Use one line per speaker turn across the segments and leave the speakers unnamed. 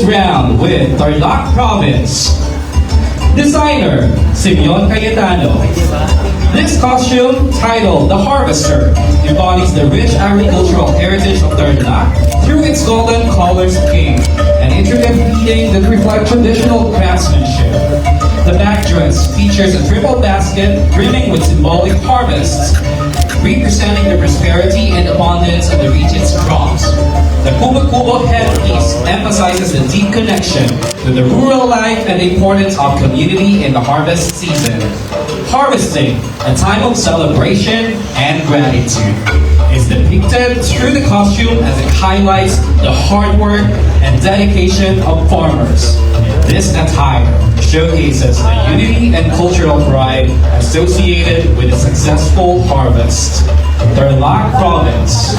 round with Tarlac Province. Designer, Simeon Cayetano. This costume, titled The Harvester, embodies the rich agricultural heritage of Tarlac through its golden color scheme and intricate weaving that reflect traditional craftsmanship. The back dress features a triple basket brimming with symbolic harvests, representing the prosperity and abundance of the region's crops. The Kubo headpiece emphasizes the deep connection to the rural life and the importance of community in the harvest season. Harvesting, a time of celebration and gratitude, is depicted through the costume as it highlights the hard work and dedication of farmers. This attire showcases the unity and cultural pride associated with a successful harvest. Tarlac Province.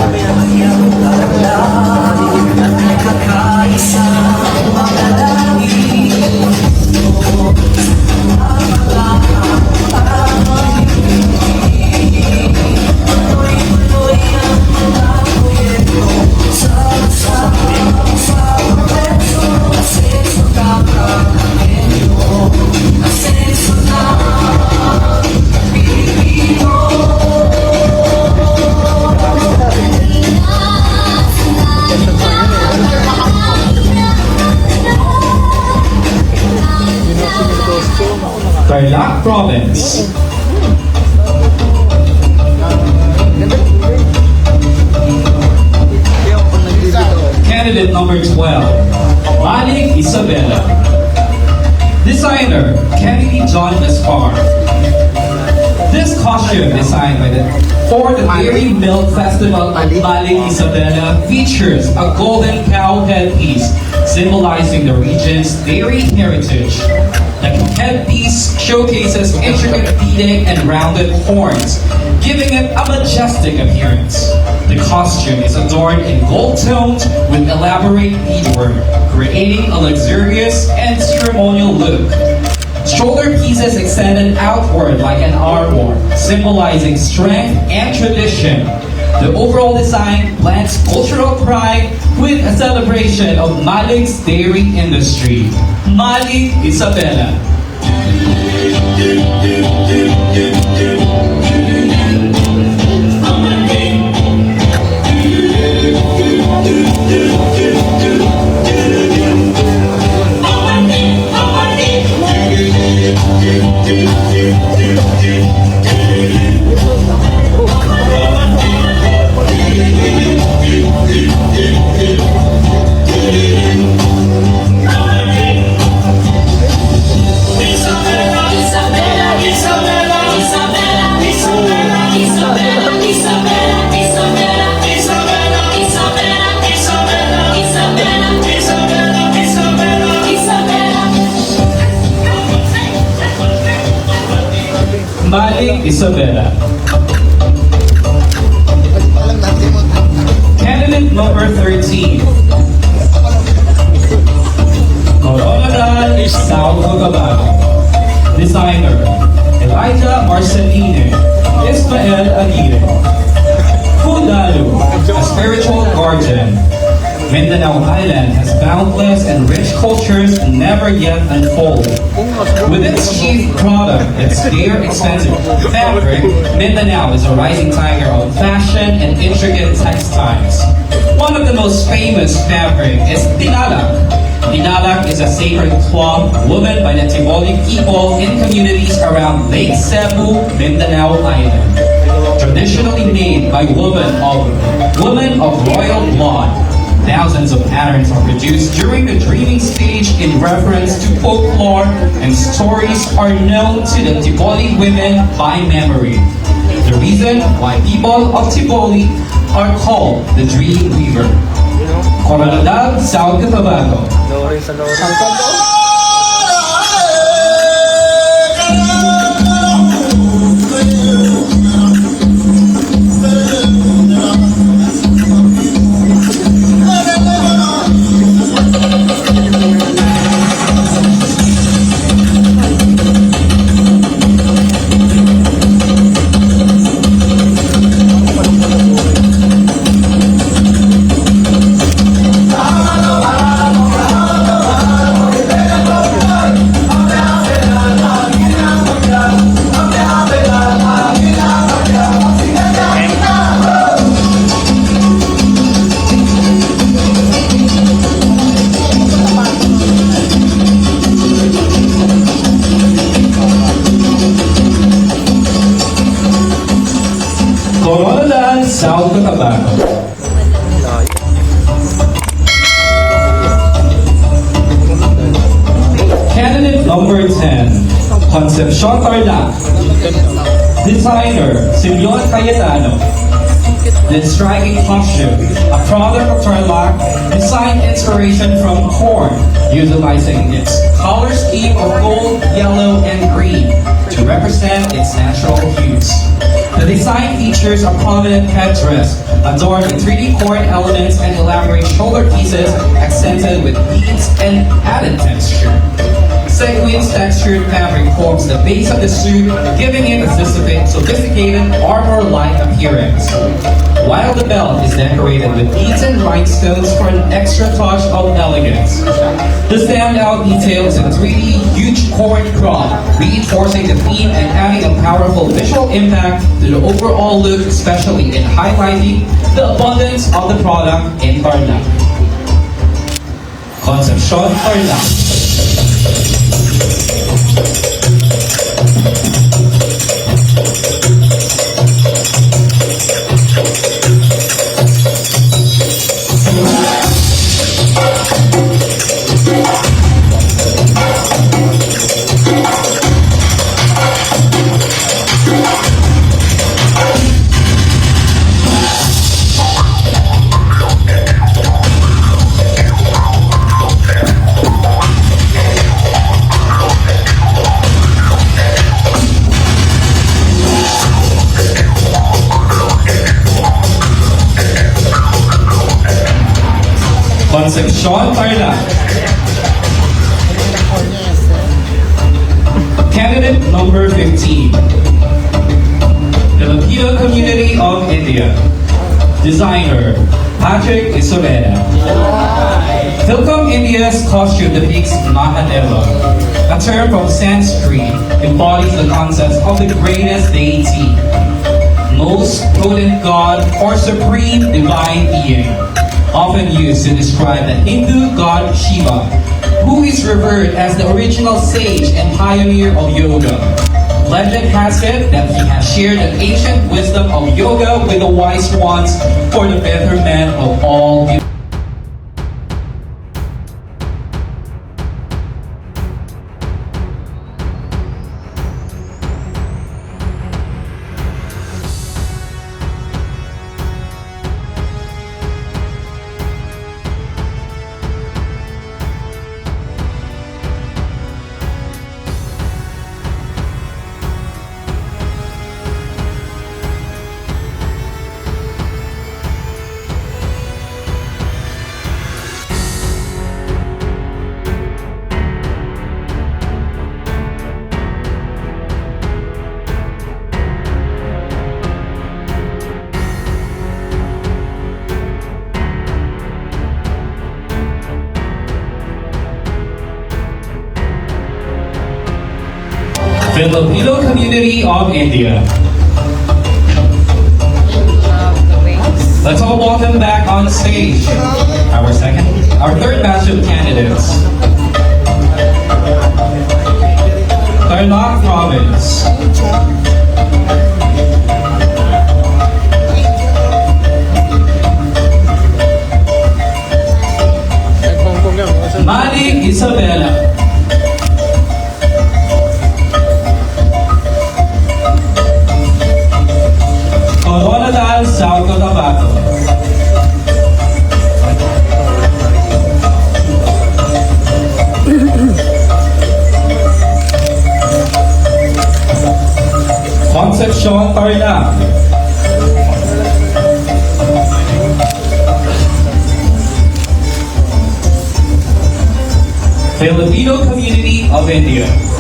Tarlac Province. Candidate number 12, Malik Isabela. Designer, Kennedy John Gaspar. This costume, designed for the Dairy Milk Festival of Malik Isabela, features a golden cow headpiece symbolizing the region's dairy heritage. The headpiece showcases intricate beading and rounded horns, giving it a majestic appearance. The costume is adorned in gold tones with elaborate beadwork, creating a luxurious and ceremonial look. Shoulder pieces extended outward like an armor, symbolizing strength and tradition. The overall design blends cultural pride with a celebration of Malik's dairy industry. Malik Isabela. Malik Isabela. Candidate number 13, Coronadal South Cotabato. Designer, Elijah Marceline Ismael Aguirre. Fudalu, a spiritual guardian. Mindanao Island has boundless and rich cultures never yet unfolded. With its chief product, its dear expensive fabric, Mindanao is a rising tiger of fashion and intricate textiles. One of the most famous fabric is Dinalak. Dinalak is a sacred cloth woven by the Tiboli people in communities around Lake Cebu, Mindanao Island. Traditionally made by women of royal blood, thousands of patterns are produced during the dreaming stage in reference to folklore, and stories are known to the Tiboli women by memory. The reason why people of Tiboli are called the Dream Weaver. Coronadal, South Cotabato. South Cotabato. Candidate number 10, Concepcion Tarlac. Designer, Simeon Cayetano. The striking costume, a product of Tarlac, design inspiration from corn, utilizing its color scheme of gold, yellow, and green to represent its natural hues. The design features a prominent headdress adorned with 3D corn elements and elaborate shoulder pieces accented with beads and added texture. Sequins textured fabric forms the base of the suit, giving it a sophisticated armor-like appearance. While the belt is decorated with beads and rhinestones for an extra touch of elegance. The standout detail is a 3D huge corn crop, reinforcing the theme and adding a powerful visual impact to the overall look, especially in highlighting the abundance of the product in Tarlac. Concepcion Tarlac. Concepcion Tarlac. Candidate number 15, Filipino Community of India. Designer, Patrick Isabela. Philcom India's costume depicts Mahadeva, a term from Sanskrit, embodies the concept of the greatest deity, most potent god, or supreme divine being, often used to describe the Hindu god Shiva, who is revered as the original sage and pioneer of yoga. Legend has it that he has shared the ancient wisdom of yoga with the wise ones for the betterment of all humanity. Filipino Community of India. Let's all welcome back on stage our third batch of candidates. Tarlac Province. Malik Isabela. Coronadal, South Cotabato. Concepcion Tarlac. Filipino Community of India.